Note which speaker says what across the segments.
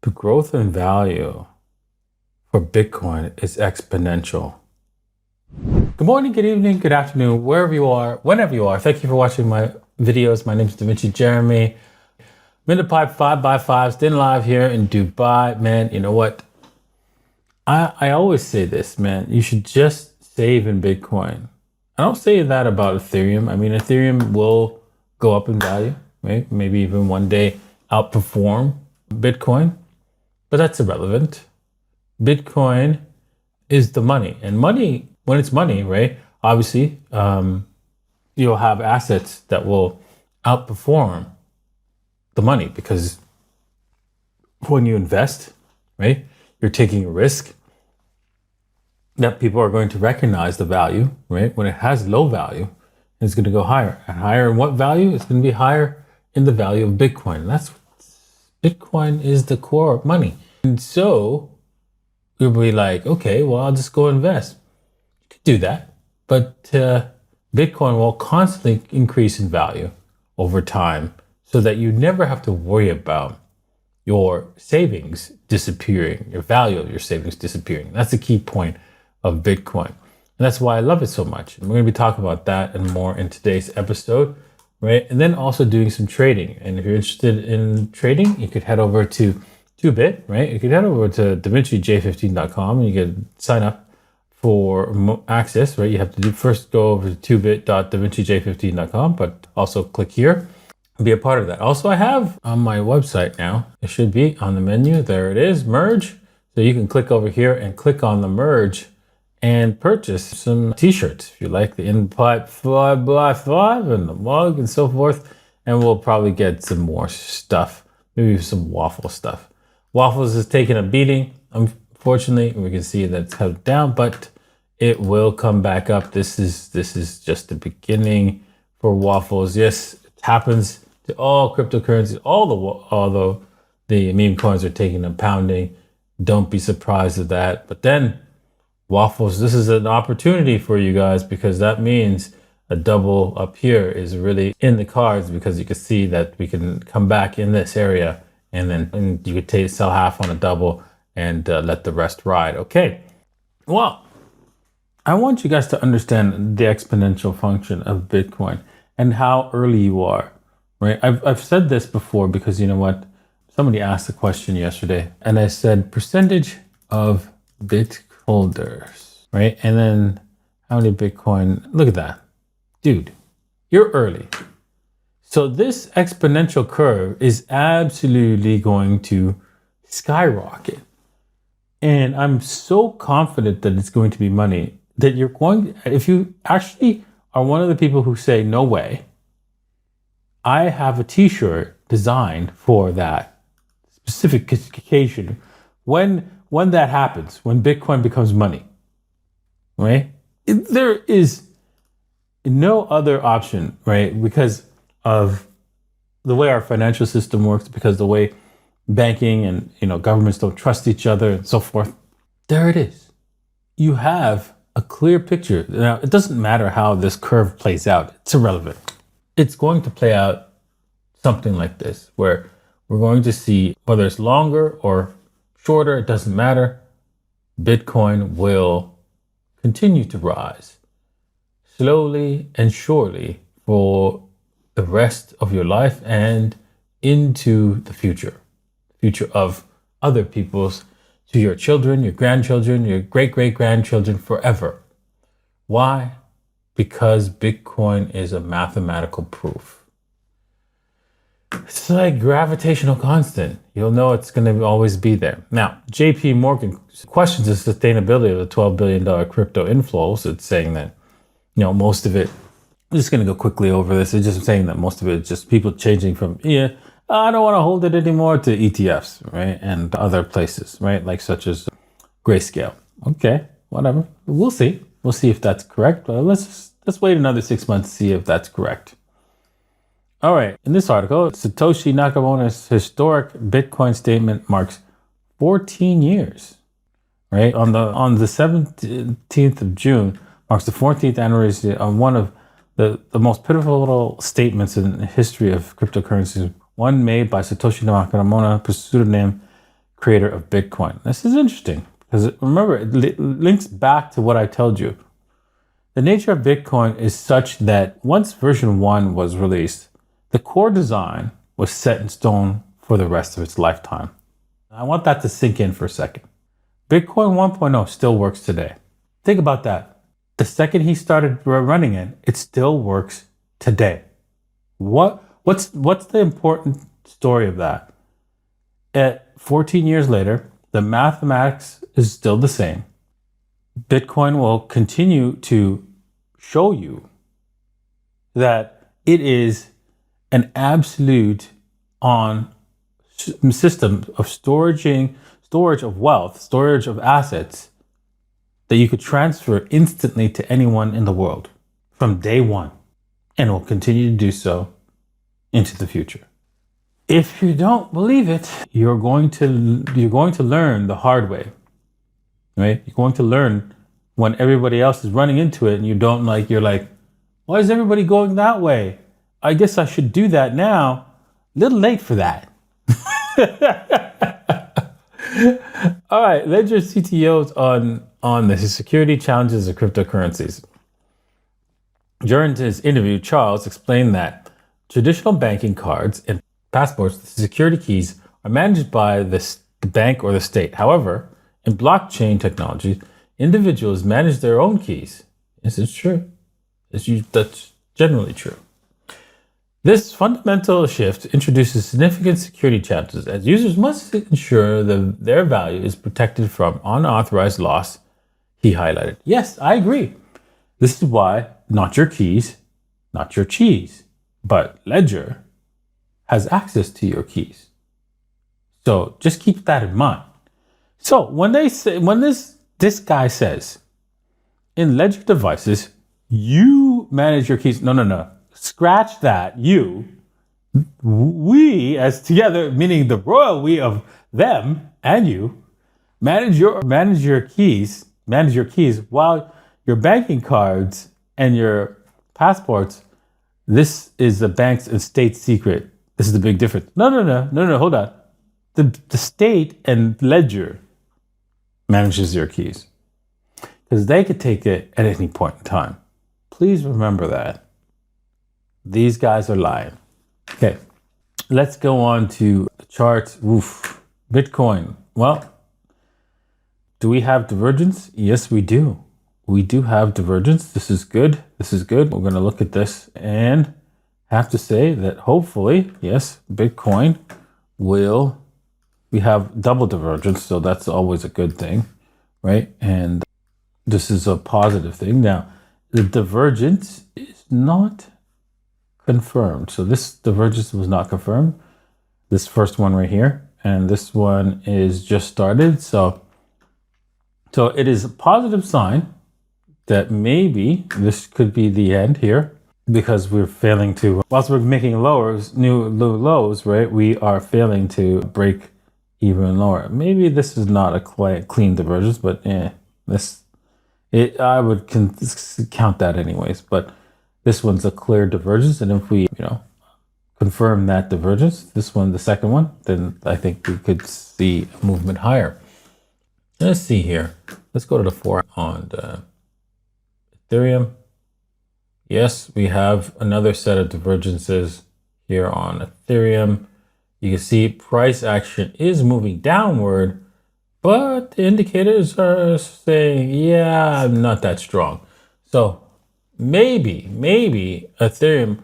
Speaker 1: The growth in value for Bitcoin is exponential. Good morning, good evening, good afternoon, wherever you are, whenever you are. Thank you for watching my videos. My name is Da Vinci Jeremy. I'm in the pipe 5x5, staying live here in Dubai. Man, you know what? I always say this, man. You should just save in Bitcoin. I don't say that about Ethereum. I mean, Ethereum will go up in value, right? Maybe even one day outperform Bitcoin, but that's irrelevant. Bitcoin is the money, and money, when it's money, right? Obviously, you'll have assets that will outperform the money because when you invest, right, you're taking a risk that people are going to recognize the value, right? When it has low value, it's going to go higher. And higher in what value? It's going to be higher in the value of Bitcoin. And that's Bitcoin is the core of money. And so you'll be like, okay, well, I'll just go invest. You could do that. But Bitcoin will constantly increase in value over time so that you never have to worry about your savings disappearing, your value of your savings disappearing. That's the key point of Bitcoin. And that's why I love it so much. And we're going to be talking about that and more in today's episode, right? And then also doing some trading. And if you're interested in trading, you could head over to TOOBIT, right? You could head over to davincej15.com and you can sign up for access, right? You have to first go over to toobit.davincej15.com, but also click here and be a part of that. Also, I have on my website now, it should be on the menu. There it is, merge. So you can click over here and click on the merge and purchase some t-shirts if you like, the input 5x5 and the mug and so forth. And we'll probably get some more stuff, maybe some waffle stuff. Waffles is taking a beating. Unfortunately, we can see that it's held down, but it will come back up. This is just the beginning for waffles. Yes, it happens to all cryptocurrencies. Although the meme coins are taking a pounding, don't be surprised at that. But then waffles, this is an opportunity for you guys because that means a double up here is really in the cards because you can see that we can come back in this area and you could sell half on a double and let the rest ride. Okay, well, I want you guys to understand the exponential function of Bitcoin and how early you are, right? I've said this before because you know what? Somebody asked a question yesterday and I said percentage of Bitcoin holders, right? And then how many Bitcoin? Look at that. Dude, you're early. So this exponential curve is absolutely going to skyrocket. And I'm so confident that it's going to be money that you're going, if you actually are one of the people who say, no way, I have a t-shirt designed for that specific occasion. When that happens, when Bitcoin becomes money, right? There is no other option, right? Because of the way our financial system works, because the way banking and governments don't trust each other and so forth. There it is. You have a clear picture. Now, it doesn't matter how this curve plays out. It's irrelevant. It's going to play out something like this, where we're going to see whether it's longer or shorter, it doesn't matter. Bitcoin will continue to rise slowly and surely for the rest of your life and into the future of other people's, to your children, your grandchildren, your great-great-grandchildren forever. Why? Because Bitcoin is a mathematical proof. It's like gravitational constant. You'll know it's going to always be there. Now, JP Morgan questions the sustainability of the $12 billion crypto inflows. It's saying that, most of it, I'm just going to go quickly over this. It's just saying that most of it is just people changing from, I don't want to hold it anymore to ETFs, right? And other places, right? Like such as Grayscale. Okay, whatever. We'll see. We'll see if that's correct. Let's wait another 6 months to see if that's correct. All right, in this article, Satoshi Nakamoto's historic Bitcoin statement marks 14 years, right? On the 17th of June marks the 14th anniversary of one of the most pivotal statements in the history of cryptocurrencies, one made by Satoshi Nakamoto, pseudonym creator of Bitcoin. This is interesting because remember, it links back to what I told you. The nature of Bitcoin is such that once version 1 was released, the core design was set in stone for the rest of its lifetime. I want that to sink in for a second. Bitcoin 1.0 still works today. Think about that. The second he started running it still works today. What's the important story of that? At 14 years later, the mathematics is still the same. Bitcoin will continue to show you that it is an absolute on system of storage of wealth, storage of assets that you could transfer instantly to anyone in the world from day one, and will continue to do so into the future. If you don't believe it, you're going to learn the hard way, right? You're going to learn when everybody else is running into it and you're like, why is everybody going that way? I guess I should do that now. A little late for that. All right, Ledger CTOs on the security challenges of cryptocurrencies. During his interview, Charles explained that traditional banking cards and passports, the security keys, are managed by the bank or the state. However, in blockchain technology, individuals manage their own keys. This is true. That's generally true. This fundamental shift introduces significant security challenges, as users must ensure that their value is protected from unauthorized loss, he highlighted. Yes, I agree. This is why not your keys, not your cheese, but Ledger has access to your keys. So just keep that in mind. So when this guy says, in Ledger devices, you manage your keys. No. Scratch that. We as together, meaning the royal we of them and you, manage your keys while your banking cards and your passports, this is the bank's and state secret. This is the big difference. No, hold on. The state and Ledger manages your keys because they could take it at any point in time. Please remember that. These guys are lying. Okay, let's go on to the charts. Oof. Bitcoin. Well, do we have divergence? Yes, we do. We do have divergence. This is good. We're going to look at this and have to say that hopefully, yes, Bitcoin we have double divergence, so that's always a good thing, right? And this is a positive thing. Now, the divergence is not confirmed. So this divergence was not confirmed. This first one right here, and this one is just started. So it is a positive sign that maybe this could be the end here, because we're failing to, whilst we're making new lows, right? We are failing to break even lower. Maybe this is not a clean divergence, but I would count that anyways. But this one's a clear divergence, and if we, confirm that divergence, this one, the second one, then I think we could see a movement higher. Let's see here. Let's go to the 4 on the Ethereum. Yes, we have another set of divergences here on Ethereum. You can see price action is moving downward, but the indicators are saying, yeah, not that strong. So maybe Ethereum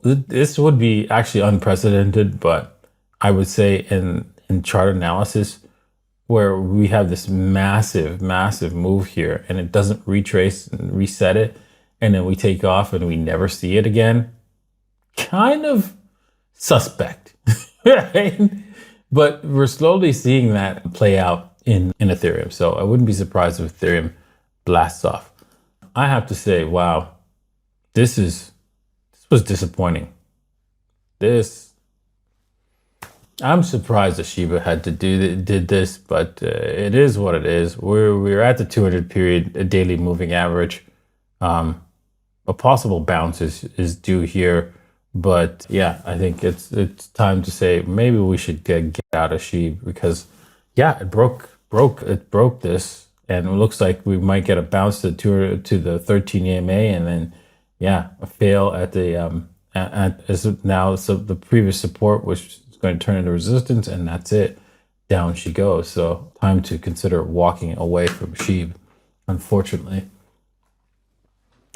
Speaker 1: this would be actually unprecedented, but I would say in chart analysis, where we have this massive move here and it doesn't retrace and reset it, and then we take off and we never see it again, kind of suspect, right? But we're slowly seeing that play out in Ethereum. So I wouldn't be surprised if Ethereum blasts off. I have to say, wow, this was disappointing. I'm surprised that SHIB had to did this, but it is what it is. We're at the 200 period daily moving average. A possible bounce is due here, but yeah, I think it's time to say maybe we should get out of SHIB, because yeah, it broke this, and it looks like we might get a bounce to the 13 EMA, and then yeah, a fail at the so the previous support, which is going to turn into resistance, and that's it. Down she goes. So time to consider walking away from SHIB, unfortunately.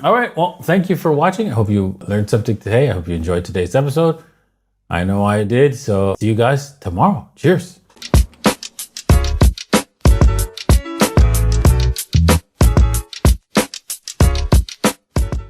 Speaker 1: All right, well, thank you for watching. I hope you learned something today. I hope you enjoyed today's episode. I know I did. So see you guys tomorrow. Cheers.